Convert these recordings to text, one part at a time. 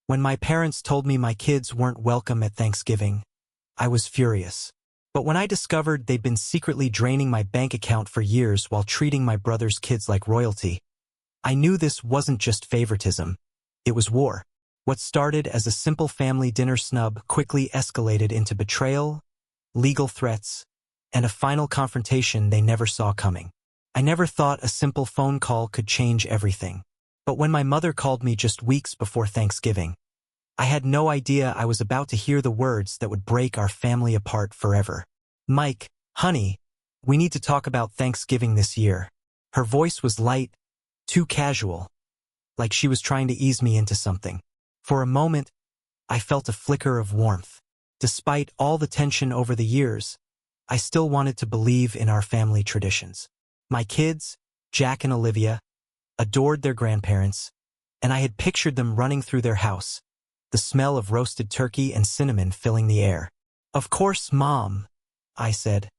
When my parents told me my kids weren't welcome at Thanksgiving, I was furious. But when I discovered they'd been secretly draining my bank account for years while treating my brother's kids like royalty, I knew this wasn't just favoritism. It was war. What started as a simple family dinner snub quickly escalated into betrayal, legal threats, and a final confrontation they never saw coming. I never thought a simple phone call could change everything. But when my mother called me just weeks before Thanksgiving, I had no idea I was about to hear the words that would break our family apart forever. "Mike, honey, we need to talk about Thanksgiving this year." Her voice was light, too casual, like she was trying to ease me into something. For a moment, I felt a flicker of warmth. Despite all the tension over the years, I still wanted to believe in our family traditions. My kids, Jack and Olivia, adored their grandparents, and I had pictured them running through their house, the smell of roasted turkey and cinnamon filling the air. "Of course, Mom," I said,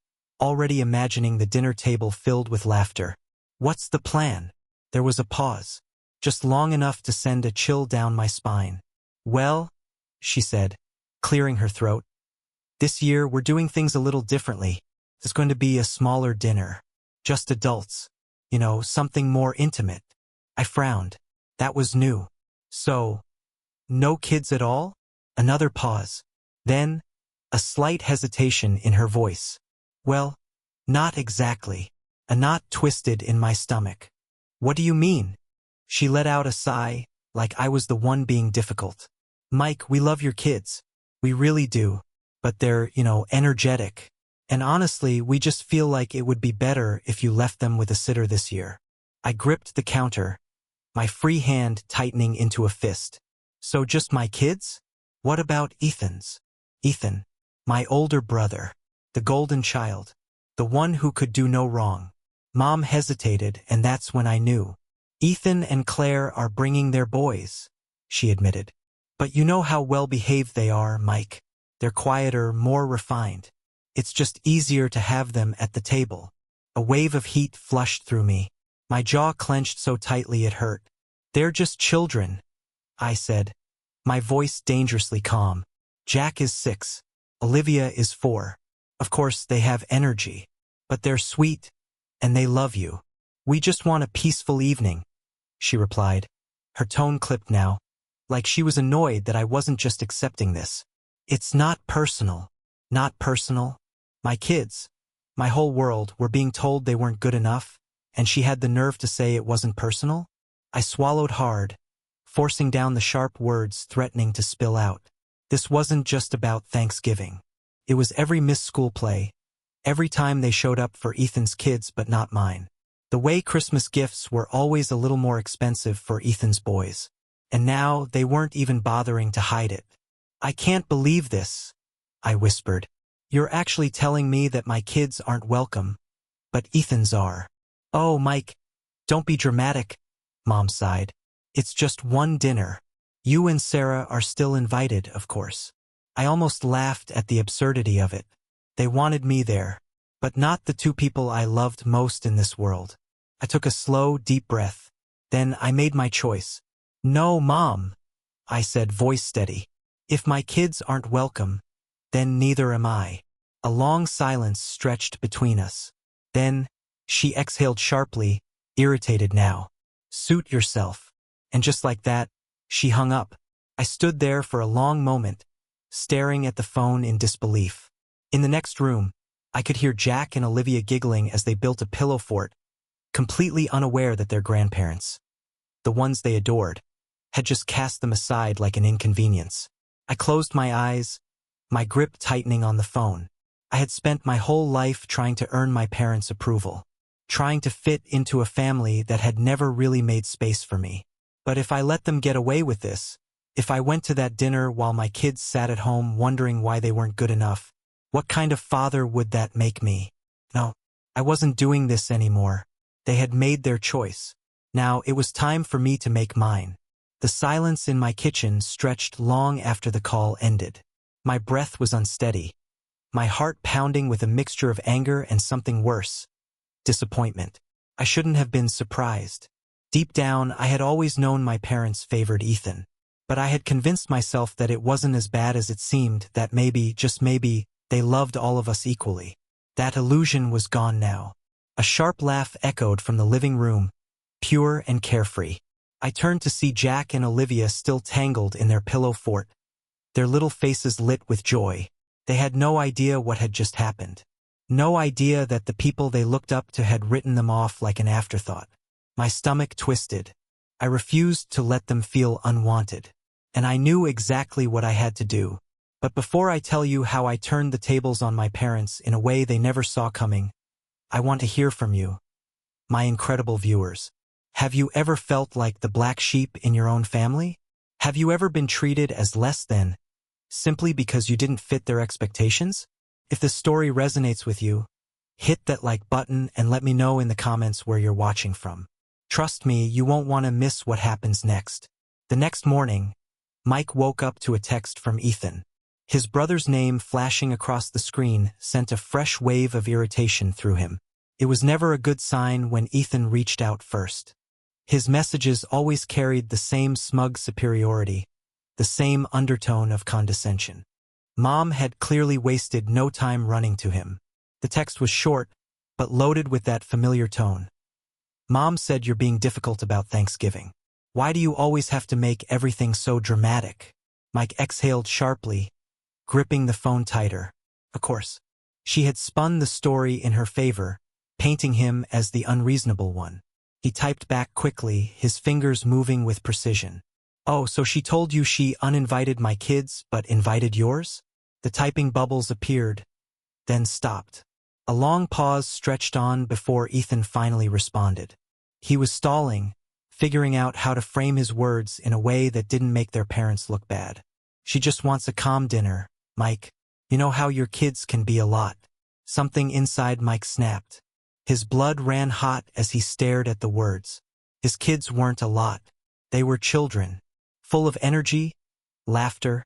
already imagining the dinner table filled with laughter. "What's the plan?" There was a pause, just long enough to send a chill down my spine. "Well," she said, clearing her throat, "this year we're doing things a little differently. There's going to be a smaller dinner. Just adults. Something more intimate." I frowned. That was new. "So, no kids at all?" Another pause. Then, a slight hesitation in her voice. "Well, not exactly." A knot twisted in my stomach. "What do you mean?" She let out a sigh, like I was the one being difficult. "Mike, we love your kids. We really do. But they're, energetic. And honestly, we just feel like it would be better if you left them with a sitter this year." I gripped the counter, my free hand tightening into a fist. "So just my kids? What about Ethan's?" "Ethan, my older brother, the golden child, the one who could do no wrong." Mom hesitated, and that's when I knew. "Ethan and Claire are bringing their boys," she admitted. "But you know how well-behaved they are, Mike. They're quieter, more refined. It's just easier to have them at the table." A wave of heat flushed through me. My jaw clenched so tightly it hurt. "They're just children," I said, my voice dangerously calm. "Jack is 6. Olivia is 4. Of course, they have energy. But they're sweet, and they love you. We just want a peaceful evening," she replied. Her tone clipped now, like she was annoyed that I wasn't just accepting this. "It's not personal." "Not personal?" My kids, my whole world, were being told they weren't good enough, and she had the nerve to say it wasn't personal? I swallowed hard, forcing down the sharp words threatening to spill out. This wasn't just about Thanksgiving. It was every missed school play, every time they showed up for Ethan's kids but not mine. The way Christmas gifts were always a little more expensive for Ethan's boys. And now they weren't even bothering to hide it. "I can't believe this," I whispered. "You're actually telling me that my kids aren't welcome, but Ethan's are." "Oh, Mike, don't be dramatic," Mom sighed. "It's just one dinner. You and Sarah are still invited, of course." I almost laughed at the absurdity of it. They wanted me there, but not the two people I loved most in this world. I took a slow, deep breath. Then I made my choice. "No, Mom," I said, voice steady. "If my kids aren't welcome, then neither am I." A long silence stretched between us. Then, she exhaled sharply, irritated now. "Suit yourself." And just like that, she hung up. I stood there for a long moment, staring at the phone in disbelief. In the next room, I could hear Jack and Olivia giggling as they built a pillow fort, completely unaware that their grandparents, the ones they adored, had just cast them aside like an inconvenience. I closed my eyes, my grip tightening on the phone. I had spent my whole life trying to earn my parents' approval, trying to fit into a family that had never really made space for me. But if I let them get away with this, if I went to that dinner while my kids sat at home wondering why they weren't good enough, what kind of father would that make me? No, I wasn't doing this anymore. They had made their choice. Now it was time for me to make mine. The silence in my kitchen stretched long after the call ended. My breath was unsteady, my heart pounding with a mixture of anger and something worse, disappointment. I shouldn't have been surprised. Deep down, I had always known my parents favored Ethan. But I had convinced myself that it wasn't as bad as it seemed, that maybe, just maybe, they loved all of us equally. That illusion was gone now. A sharp laugh echoed from the living room, pure and carefree. I turned to see Jack and Olivia still tangled in their pillow fort, their little faces lit with joy. They had no idea what had just happened. No idea that the people they looked up to had written them off like an afterthought. My stomach twisted. I refused to let them feel unwanted. And I knew exactly what I had to do. But before I tell you how I turned the tables on my parents in a way they never saw coming, I want to hear from you, my incredible viewers. Have you ever felt like the black sheep in your own family? Have you ever been treated as less than, simply because you didn't fit their expectations? If the story resonates with you, hit that like button and let me know in the comments where you're watching from. Trust me, you won't want to miss what happens next. The next morning, Mike woke up to a text from Ethan. His brother's name flashing across the screen sent a fresh wave of irritation through him. It was never a good sign when Ethan reached out first. His messages always carried the same smug superiority, the same undertone of condescension. Mom had clearly wasted no time running to him. The text was short, but loaded with that familiar tone. Mom said, "You're being difficult about Thanksgiving. Why do you always have to make everything so dramatic?" Mike exhaled sharply, gripping the phone tighter. Of course, she had spun the story in her favor, painting him as the unreasonable one. He typed back quickly, his fingers moving with precision. "Oh, so she told you she uninvited my kids but invited yours?" The typing bubbles appeared, then stopped. A long pause stretched on before Ethan finally responded. He was stalling, figuring out how to frame his words in a way that didn't make their parents look bad. "She just wants a calm dinner, Mike. You know how your kids can be a lot." Something inside Mike snapped. His blood ran hot as he stared at the words. His kids weren't a lot. They were children, full of energy, laughter,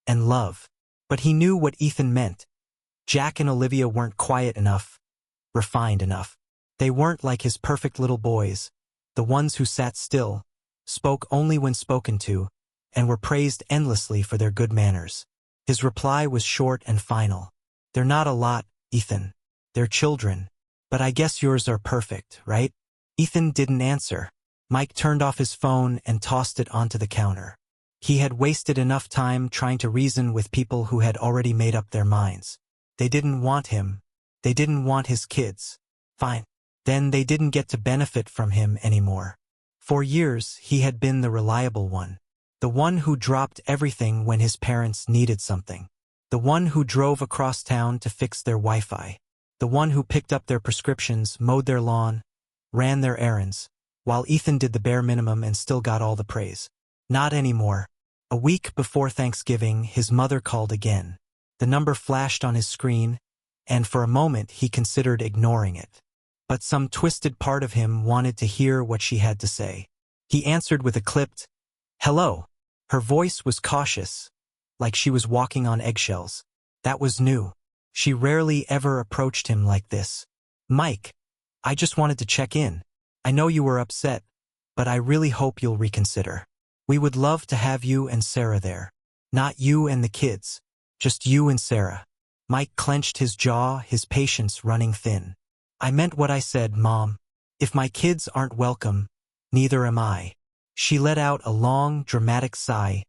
and love. But he knew what Ethan meant. Jack and Olivia weren't quiet enough, refined enough. They weren't like his perfect little boys, the ones who sat still, spoke only when spoken to, and were praised endlessly for their good manners. His reply was short and final. "They're not a lot, Ethan. They're children. But I guess yours are perfect, right?" Ethan didn't answer. Mike turned off his phone and tossed it onto the counter. He had wasted enough time trying to reason with people who had already made up their minds. They didn't want him. They didn't want his kids. Fine. Then they didn't get to benefit from him anymore. For years, he had been the reliable one. The one who dropped everything when his parents needed something. The one who drove across town to fix their Wi-Fi. The one who picked up their prescriptions, mowed their lawn, ran their errands, while Ethan did the bare minimum and still got all the praise. Not anymore. A week before Thanksgiving, his mother called again. The number flashed on his screen, and for a moment he considered ignoring it. But some twisted part of him wanted to hear what she had to say. He answered with a clipped, "Hello." Her voice was cautious, like she was walking on eggshells. That was new. She rarely ever approached him like this. "Mike, I just wanted to check in. I know you were upset, but I really hope you'll reconsider. We would love to have you and Sarah there. Not you and the kids, just you and Sarah." Mike clenched his jaw, his patience running thin. "I meant what I said, Mom. If my kids aren't welcome, neither am I." She let out a long, dramatic sigh,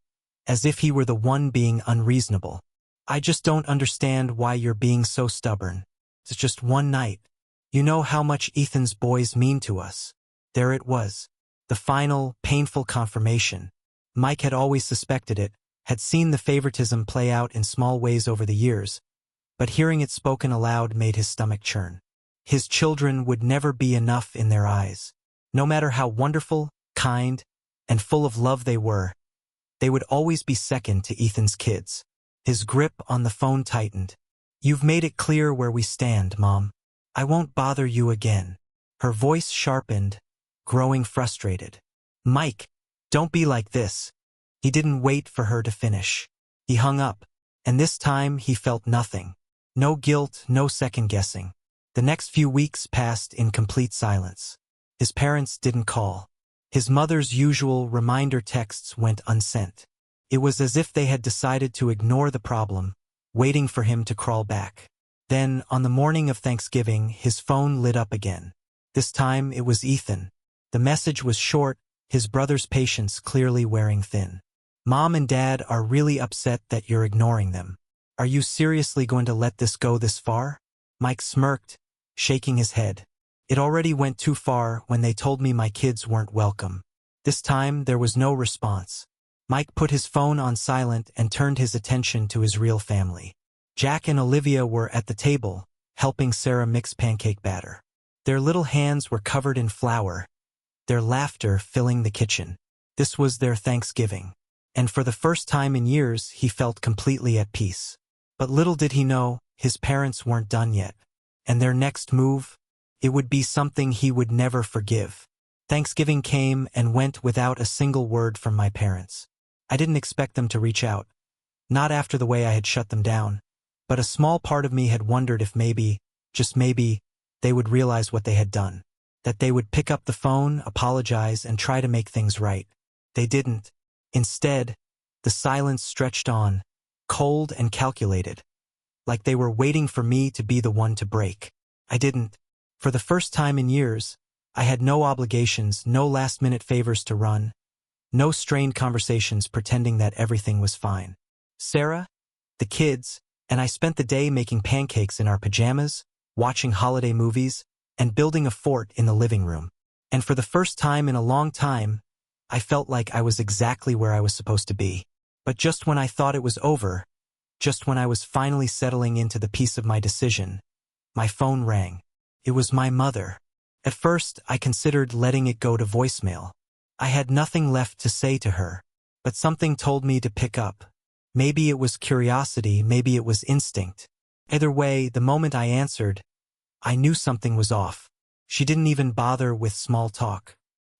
as if he were the one being unreasonable. "I just don't understand why you're being so stubborn. It's just one night. You know how much Ethan's boys mean to us." There it was. The final, painful confirmation. Mike had always suspected it, had seen the favoritism play out in small ways over the years, but hearing it spoken aloud made his stomach churn. His children would never be enough in their eyes. No matter how wonderful, kind, and full of love they would always be second to Ethan's kids. His grip on the phone tightened. "You've made it clear where we stand, Mom. I won't bother you again." Her voice sharpened, growing frustrated. "Mike, don't be like this." He didn't wait for her to finish. He hung up, and this time he felt nothing. No guilt, no second-guessing. The next few weeks passed in complete silence. His parents didn't call. His mother's usual reminder texts went unsent. It was as if they had decided to ignore the problem, waiting for him to crawl back. Then, on the morning of Thanksgiving, his phone lit up again. This time, it was Ethan. The message was short, his brother's patience clearly wearing thin. Mom and Dad are really upset that you're ignoring them. Are you seriously going to let this go this far? Mike smirked, shaking his head. It already went too far when they told me my kids weren't welcome. This time, there was no response. Mike put his phone on silent and turned his attention to his real family. Jack and Olivia were at the table, helping Sarah mix pancake batter. Their little hands were covered in flour, their laughter filling the kitchen. This was their Thanksgiving. And for the first time in years, he felt completely at peace. But little did he know, his parents weren't done yet. And their next move? It would be something he would never forgive. Thanksgiving came and went without a single word from my parents. I didn't expect them to reach out. Not after the way I had shut them down. But a small part of me had wondered if maybe, just maybe, they would realize what they had done. That they would pick up the phone, apologize, and try to make things right. They didn't. Instead, the silence stretched on, cold and calculated. Like they were waiting for me to be the one to break. I didn't. For the first time in years, I had no obligations, no last-minute favors to run, no strained conversations pretending that everything was fine. Sarah, the kids, and I spent the day making pancakes in our pajamas, watching holiday movies, and building a fort in the living room. And for the first time in a long time, I felt like I was exactly where I was supposed to be. But just when I thought it was over, just when I was finally settling into the peace of my decision, my phone rang. It was my mother. At first, I considered letting it go to voicemail. I had nothing left to say to her, but something told me to pick up. Maybe it was curiosity, maybe it was instinct. Either way, the moment I answered, I knew something was off. She didn't even bother with small talk.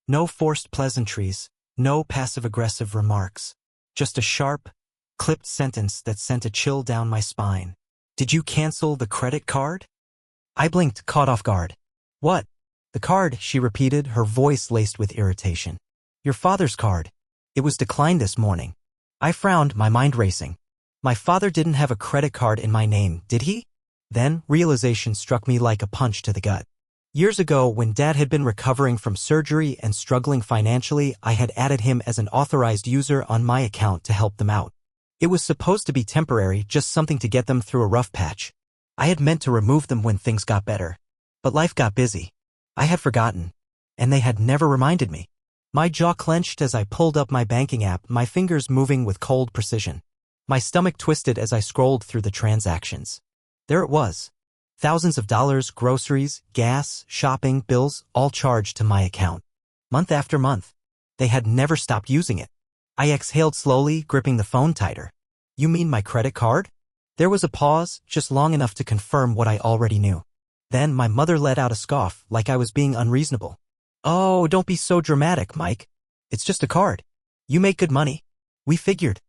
No forced pleasantries, no passive-aggressive remarks. Just a sharp, clipped sentence that sent a chill down my spine. "Did you cancel the credit card?" I blinked, caught off guard. "What?" "The card," she repeated, her voice laced with irritation. "Your father's card. It was declined this morning." I frowned, my mind racing. My father didn't have a credit card in my name, did he? Then, realization struck me like a punch to the gut. Years ago, when Dad had been recovering from surgery and struggling financially, I had added him as an authorized user on my account to help them out. It was supposed to be temporary, just something to get them through a rough patch. I had meant to remove them when things got better. But life got busy. I had forgotten. And they had never reminded me. My jaw clenched as I pulled up my banking app, my fingers moving with cold precision. My stomach twisted as I scrolled through the transactions. There it was. Thousands of dollars, groceries, gas, shopping, bills, all charged to my account. Month after month. They had never stopped using it. I exhaled slowly, gripping the phone tighter. "You mean my credit card?" There was a pause, just long enough to confirm what I already knew. Then my mother let out a scoff, like I was being unreasonable. "Oh, don't be so dramatic, Mike. It's just a card. You make good money. We figured."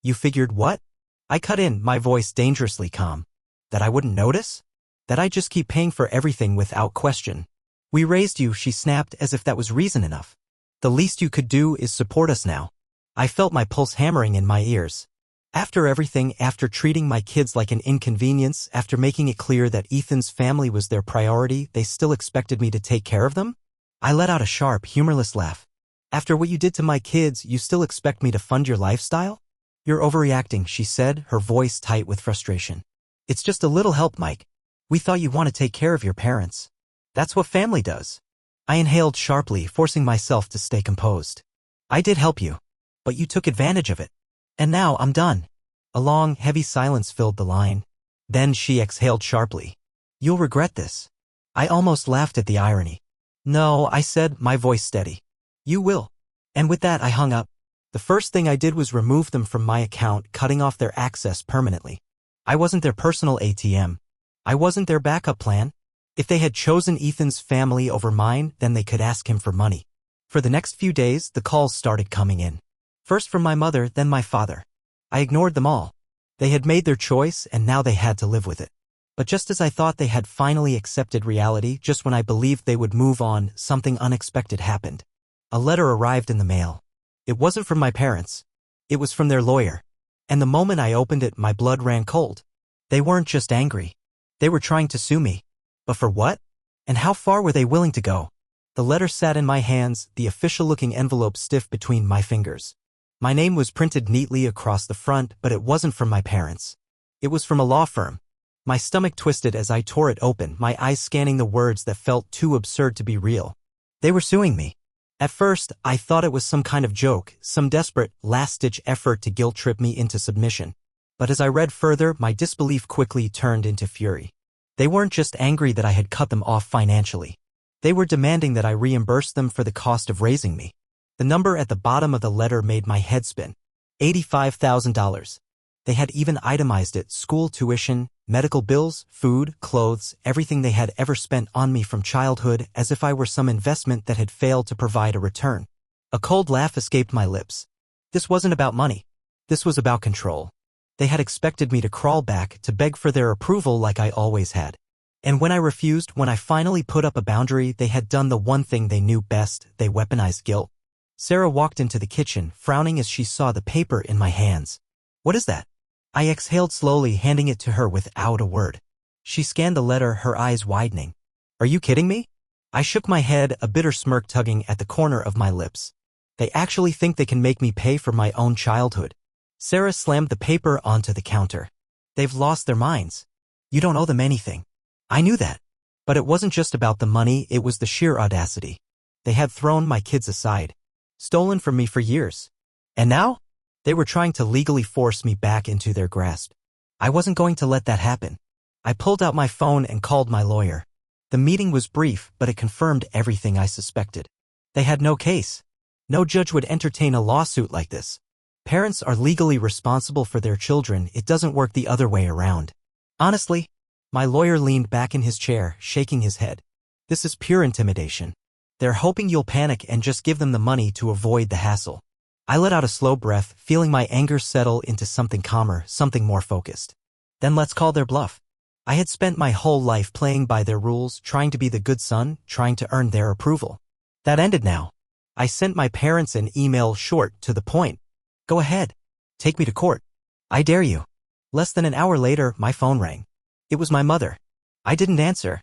"You figured what?" I cut in, my voice dangerously calm. "That I wouldn't notice? That I just keep paying for everything without question. We raised you," she snapped, as if that was reason enough. "The least you could do is support us now." I felt my pulse hammering in my ears. After everything, after treating my kids like an inconvenience, after making it clear that Ethan's family was their priority, they still expected me to take care of them? I let out a sharp, humorless laugh. "After what you did to my kids, you still expect me to fund your lifestyle?" "You're overreacting," she said, her voice tight with frustration. "It's just a little help, Mike. We thought you'd want to take care of your parents. That's what family does." I inhaled sharply, forcing myself to stay composed. "I did help you. But you took advantage of it. And now I'm done." A long, heavy silence filled the line. Then she exhaled sharply. "You'll regret this." I almost laughed at the irony. "No," I said, my voice steady. "You will." And with that, I hung up. The first thing I did was remove them from my account, cutting off their access permanently. I wasn't their personal ATM. I wasn't their backup plan. If they had chosen Ethan's family over mine, then they could ask him for money. For the next few days, the calls started coming in. First from my mother, then my father. I ignored them all. They had made their choice, and now they had to live with it. But just as I thought they had finally accepted reality, just when I believed they would move on, something unexpected happened. A letter arrived in the mail. It wasn't from my parents. It was from their lawyer. And the moment I opened it, my blood ran cold. They weren't just angry. They were trying to sue me. But for what? And how far were they willing to go? The letter sat in my hands, the official-looking envelope stiff between my fingers. My name was printed neatly across the front, but it wasn't from my parents. It was from a law firm. My stomach twisted as I tore it open, my eyes scanning the words that felt too absurd to be real. They were suing me. At first, I thought it was some kind of joke, some desperate, last-ditch effort to guilt-trip me into submission. But as I read further, my disbelief quickly turned into fury. They weren't just angry that I had cut them off financially. They were demanding that I reimburse them for the cost of raising me. The number at the bottom of the letter made my head spin. $85,000. They had even itemized it: school tuition, medical bills, food, clothes, everything they had ever spent on me from childhood, as if I were some investment that had failed to provide a return. A cold laugh escaped my lips. This wasn't about money. This was about control. They had expected me to crawl back, to beg for their approval like I always had. And when I refused, when I finally put up a boundary, they had done the one thing they knew best: they weaponized guilt. Sarah walked into the kitchen, frowning as she saw the paper in my hands. "What is that?" I exhaled slowly, handing it to her without a word. She scanned the letter, her eyes widening. "Are you kidding me?" I shook my head, a bitter smirk tugging at the corner of my lips. "They actually think they can make me pay for my own childhood." Sarah slammed the paper onto the counter. "They've lost their minds. You don't owe them anything." I knew that. But it wasn't just about the money, it was the sheer audacity. They had thrown my kids aside, stolen from me for years. And now? They were trying to legally force me back into their grasp. I wasn't going to let that happen. I pulled out my phone and called my lawyer. The meeting was brief, but it confirmed everything I suspected. They had no case. No judge would entertain a lawsuit like this. Parents are legally responsible for their children. It doesn't work the other way around. Honestly, my lawyer leaned back in his chair, shaking his head. This is pure intimidation. They're hoping you'll panic and just give them the money to avoid the hassle. I let out a slow breath, feeling my anger settle into something calmer, something more focused. Then let's call their bluff. I had spent my whole life playing by their rules, trying to be the good son, trying to earn their approval. That ended now. I sent my parents an email, short, to the point. "Go ahead. Take me to court. I dare you." Less than an hour later, my phone rang. It was my mother. I didn't answer.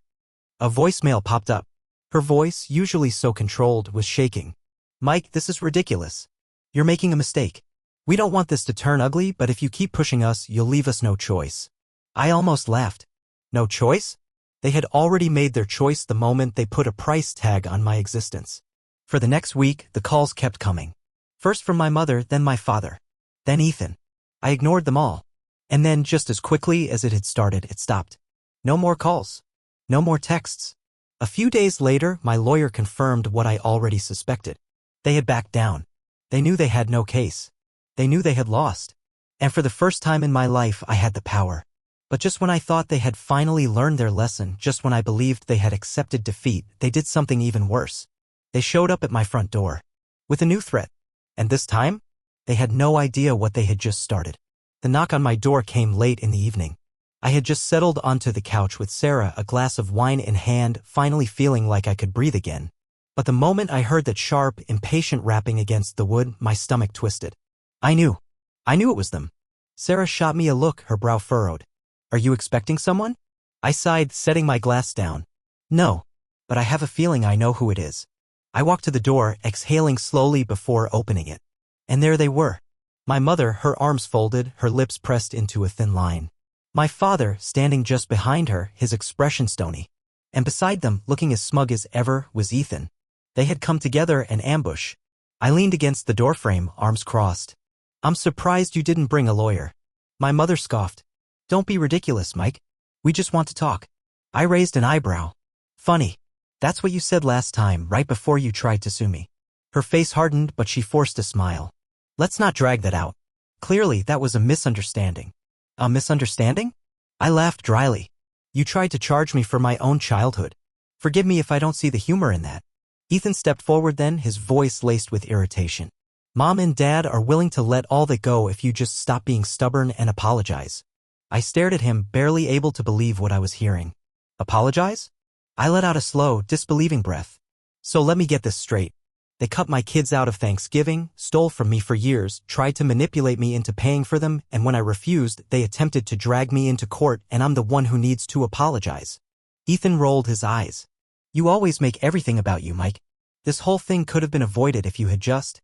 A voicemail popped up. Her voice, usually so controlled, was shaking. "Mike, this is ridiculous. You're making a mistake. We don't want this to turn ugly, but if you keep pushing us, you'll leave us no choice." I almost laughed. No choice? They had already made their choice the moment they put a price tag on my existence. For the next week, the calls kept coming. First from my mother, then my father. Then Ethan. I ignored them all. And then, just as quickly as it had started, it stopped. No more calls. No more texts. A few days later, my lawyer confirmed what I already suspected. They had backed down. They knew they had no case. They knew they had lost. And for the first time in my life, I had the power. But just when I thought they had finally learned their lesson, just when I believed they had accepted defeat, they did something even worse. They showed up at my front door. With a new threat. And this time, they had no idea what they had just started. The knock on my door came late in the evening. I had just settled onto the couch with Sarah, a glass of wine in hand, finally feeling like I could breathe again. But the moment I heard that sharp, impatient rapping against the wood, my stomach twisted. I knew it was them. Sarah shot me a look, her brow furrowed. "Are you expecting someone?" I sighed, setting my glass down. "No, but I have a feeling I know who it is." I walked to the door, exhaling slowly before opening it. And there they were. My mother, her arms folded, her lips pressed into a thin line. My father, standing just behind her, his expression stony. And beside them, looking as smug as ever, was Ethan. They had come together in ambush. I leaned against the doorframe, arms crossed. "I'm surprised you didn't bring a lawyer." My mother scoffed. "Don't be ridiculous, Mike. We just want to talk." I raised an eyebrow. "Funny. That's what you said last time, right before you tried to sue me." Her face hardened, but she forced a smile. "Let's not drag that out. Clearly, that was a misunderstanding." "A misunderstanding?" I laughed dryly. "You tried to charge me for my own childhood. Forgive me if I don't see the humor in that." Ethan stepped forward then, his voice laced with irritation. "Mom and Dad are willing to let all that go if you just stop being stubborn and apologize." I stared at him, barely able to believe what I was hearing. "Apologize?" I let out a slow, disbelieving breath. "So let me get this straight. They cut my kids out of Thanksgiving, stole from me for years, tried to manipulate me into paying for them, and when I refused, they attempted to drag me into court, and I'm the one who needs to apologize. Ethan rolled his eyes. You always make everything about you, Mike. This whole thing could have been avoided if you had just...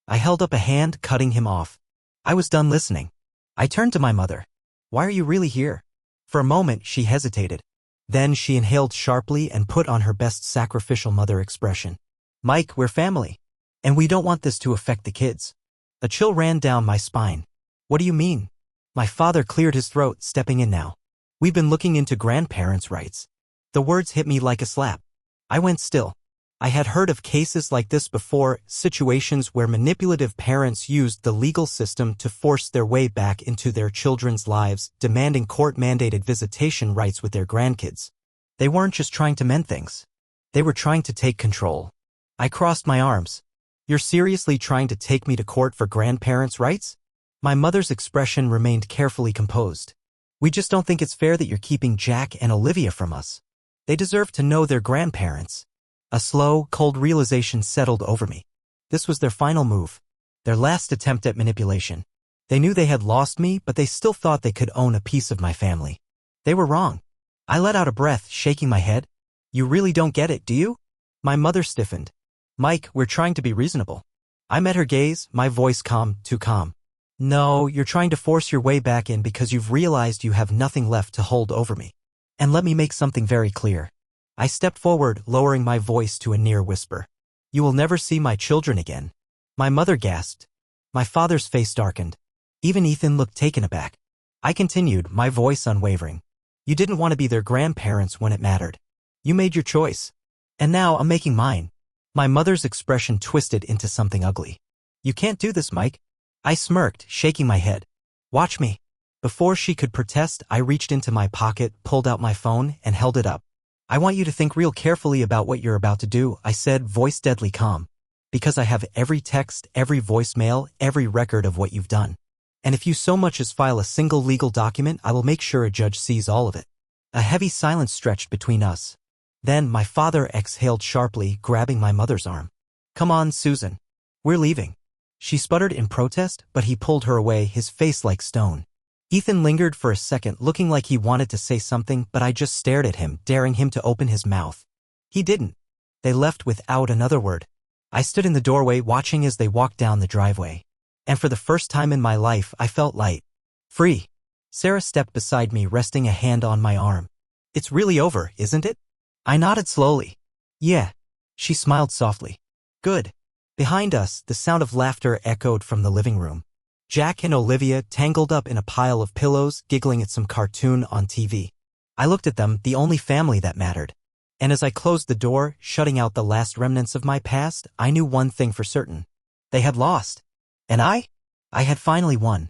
I held up a hand, cutting him off. I was done listening. I turned to my mother. Why are you really here? For a moment, she hesitated. Then she inhaled sharply and put on her best sacrificial mother expression. Mike, we're family. And we don't want this to affect the kids. A chill ran down my spine. What do you mean? My father cleared his throat, stepping in now. We've been looking into grandparents' rights. The words hit me like a slap. I went still. I had heard of cases like this before, situations where manipulative parents used the legal system to force their way back into their children's lives, demanding court-mandated visitation rights with their grandkids. They weren't just trying to mend things. They were trying to take control. I crossed my arms. You're seriously trying to take me to court for grandparents' rights? My mother's expression remained carefully composed. We just don't think it's fair that you're keeping Jack and Olivia from us. They deserve to know their grandparents. A slow, cold realization settled over me. This was their final move. Their last attempt at manipulation. They knew they had lost me, but they still thought they could own a piece of my family. They were wrong. I let out a breath, shaking my head. You really don't get it, do you? My mother stiffened. Mike, we're trying to be reasonable. I met her gaze, my voice calm, too calm. No, you're trying to force your way back in because you've realized you have nothing left to hold over me. And let me make something very clear. I stepped forward, lowering my voice to a near whisper. You will never see my children again. My mother gasped. My father's face darkened. Even Ethan looked taken aback. I continued, my voice unwavering. You didn't want to be their grandparents when it mattered. You made your choice. And now I'm making mine. My mother's expression twisted into something ugly. You can't do this, Mike. I smirked, shaking my head. Watch me. Before she could protest, I reached into my pocket, pulled out my phone, and held it up. I want you to think real carefully about what you're about to do, I said, voice deadly calm. Because I have every text, every voicemail, every record of what you've done. And if you so much as file a single legal document, I will make sure a judge sees all of it. A heavy silence stretched between us. Then my father exhaled sharply, grabbing my mother's arm. Come on, Susan. We're leaving. She sputtered in protest, but he pulled her away, his face like stone. Ethan lingered for a second, looking like he wanted to say something, but I just stared at him, daring him to open his mouth. He didn't. They left without another word. I stood in the doorway, watching as they walked down the driveway. And for the first time in my life, I felt light. Free. Sarah stepped beside me, resting a hand on my arm. It's really over, isn't it? I nodded slowly. Yeah. She smiled softly. Good. Behind us, the sound of laughter echoed from the living room. Jack and Olivia tangled up in a pile of pillows, giggling at some cartoon on TV. I looked at them, the only family that mattered. And as I closed the door, shutting out the last remnants of my past, I knew one thing for certain. They had lost. And I had finally won.